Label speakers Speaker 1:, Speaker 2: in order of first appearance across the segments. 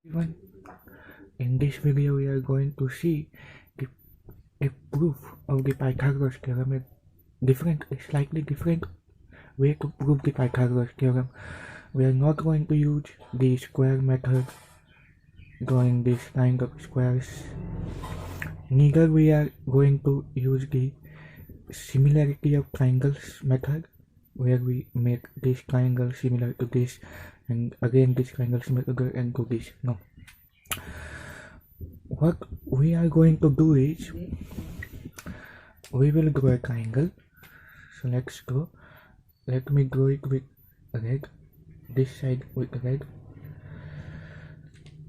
Speaker 1: Even in this video, we are going to see the, a proof of the Pythagoras theorem, a slightly different way to prove the Pythagoras theorem. We are not going to use the square method, drawing this kind of squares. Neither we are going to use the similarity of triangles method, where we make this triangle similar to this and again this triangle similar to this and to this. No. What we are going to do is we will draw a triangle. So let's go. Let me draw it with red, this side with red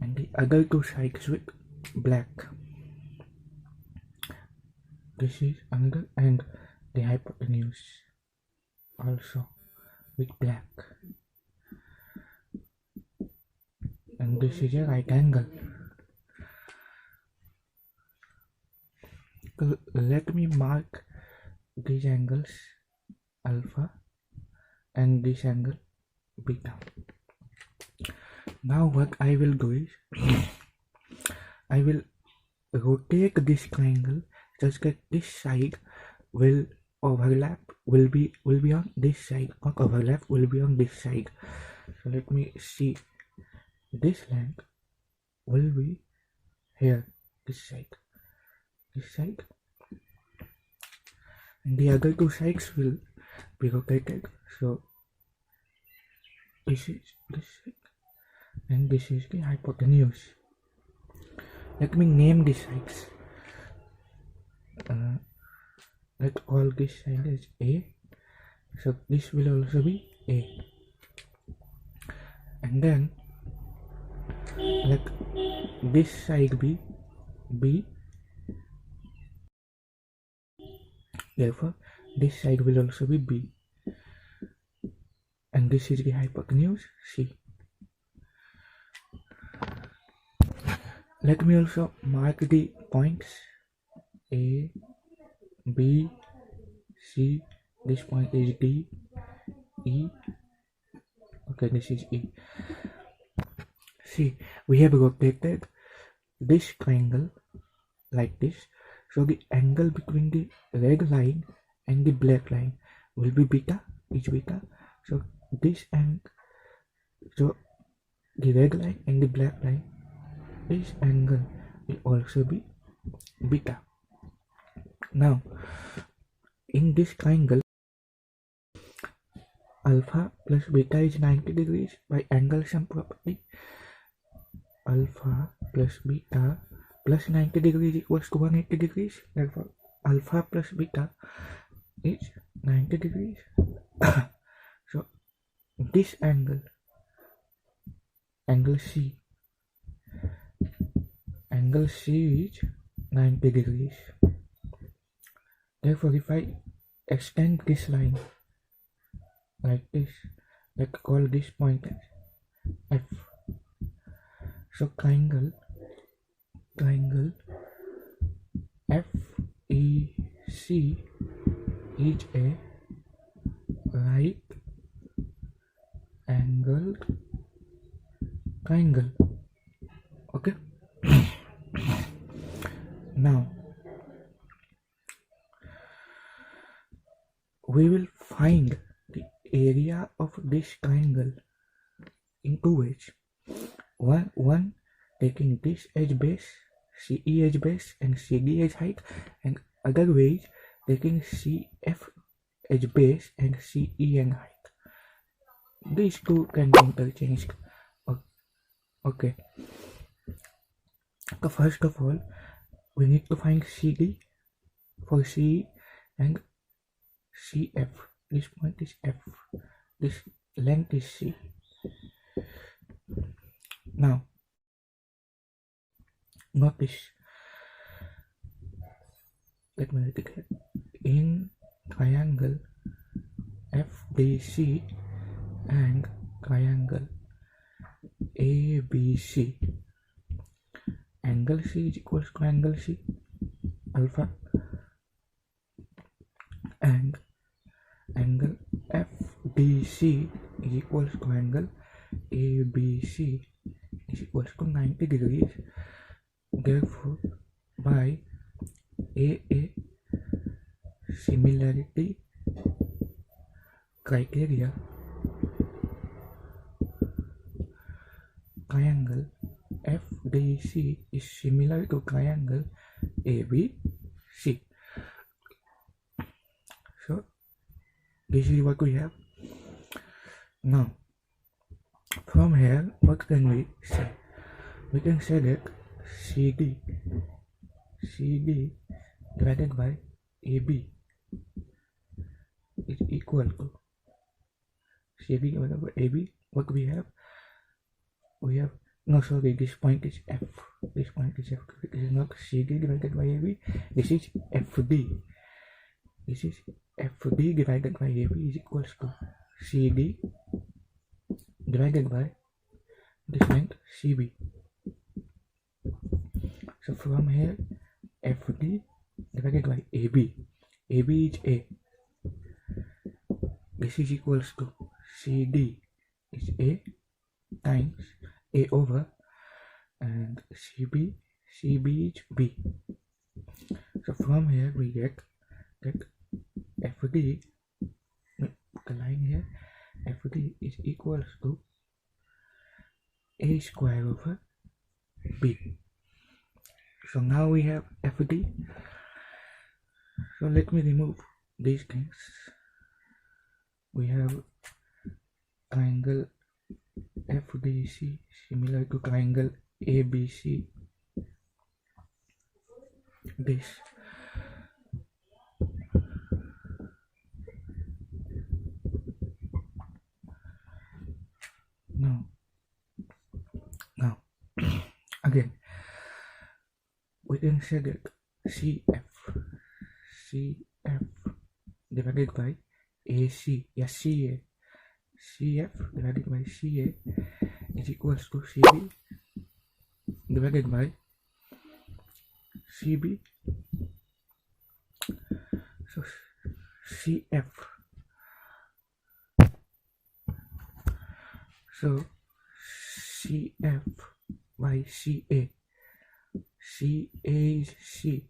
Speaker 1: and the other two sides with black. This is angle and the hypotenuse also with black, and this is a right angle. Let me mark these angles alpha and this angle beta. Now what I will do is I will rotate this triangle such that this side will overlap, will be on this side, not overlap, will be on this side. So let me see, this length will be here, this side, and the other two sides will be rotated. So this is this side and this is the hypotenuse. Let me name these sides. Let's call this side as A. So this will also be A. And then let this side be B. Therefore, this side will also be B. And this is the hypotenuse C. Let me also mark the points A, B, C. This point is D, E. Okay, this is E. See, we have rotated this triangle like this. So the angle between the red line and the black line will be beta, is beta. So this and so the red line and the black line, this angle will also be beta. Now in this triangle, alpha plus beta is 90 degrees by angle sum property. Alpha plus beta plus 90 degrees equals to 180 degrees. Therefore alpha plus beta is 90 degrees. So this angle C is 90 degrees. Therefore if I extend this line like this, let's call this point as F. So triangle FEC is a right angled triangle. Okay. Now we will find the area of this triangle in two ways. One taking this as base, CE as base and CD as height, and other ways taking CF as base and CE and height. These two can be interchanged. Okay. So first of all, we need to find CD for CE and CF. This point is F. This length is C. Now, notice, let me write it here. In triangle FBC and triangle ABC, angle C is equals to angle C, alpha, and angle FBC is equals to angle ABC is equals to 90 degrees. Therefore, by AA similarity criteria, triangle FDC is similar to triangle ABC. So this is what we have. Now from here, what can we say? We can say that CD divided by AB is equal to CD divided by AB. What we have? We have, no, sorry, this point is F. This point is F. This is not CD divided by AB. This is FD. This is FD divided by AB is equals to CD divided by this length CB. So from here, FD divided by AB. AB is A. This is equals to CD is A times A over, and CB is B. So from here we get that FD, the line here, FD is equals to A square over B. So now we have FD. So let me remove these things. We have triangle FDC similar to triangle ABC. This. Now again we can say that CF divided by AC, yes, CF divided by CA is equals to CB divided by CB. So CF, so CF by CA, CA is C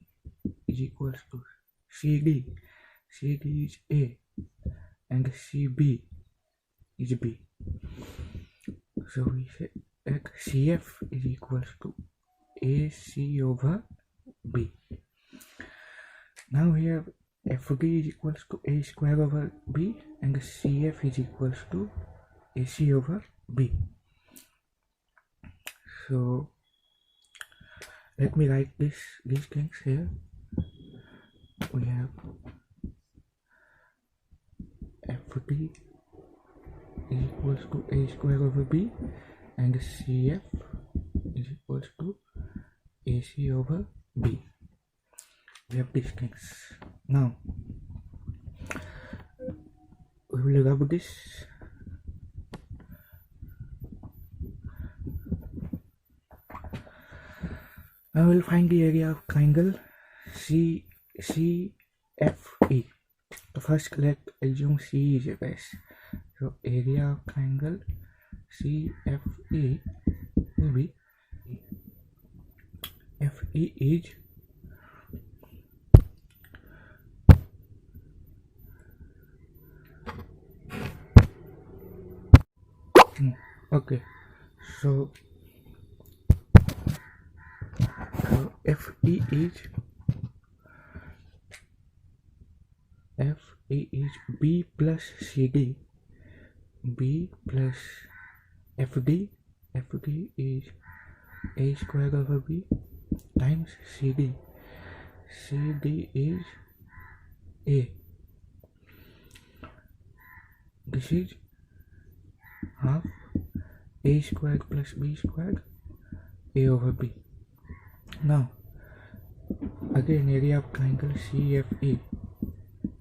Speaker 1: is equals to CD is A, and CB is B. So we say that CF is equals to AC over B. Now we have FD is equals to A square over B, and CF is equals to AC over B. So let me write these things here. We have FD is equals to A square over B, and CF is equals to AC over B. We have these things. Now we will rub this. I will find the area of triangle CFE. So first let's assume C is a base. So area of triangle CFE will be FE is okay. So FE is B plus CD, B plus FD is A square over B times CD is A. This is half A squared plus B squared A over B. Now again, area of triangle CFE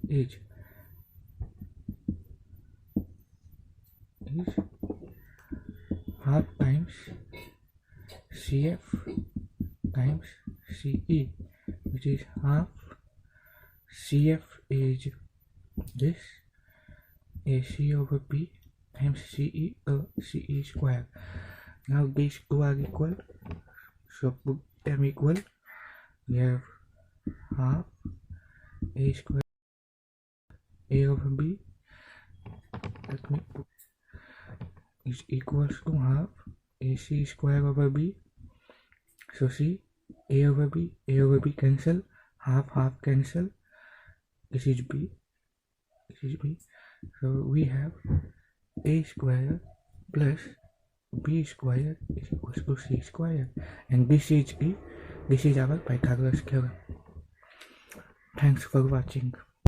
Speaker 1: is half times CF times CE, which is half. CF is this AC over B times CE, CE square. Now these two are equal, so put them equal. We have half a square a over b, let me put, is equals to half ac square over b. So see, a over b cancel, half cancel, this is b, so we have a square plus b square is equals to c square, and this is our Pythagoras theorem. Thanks for watching.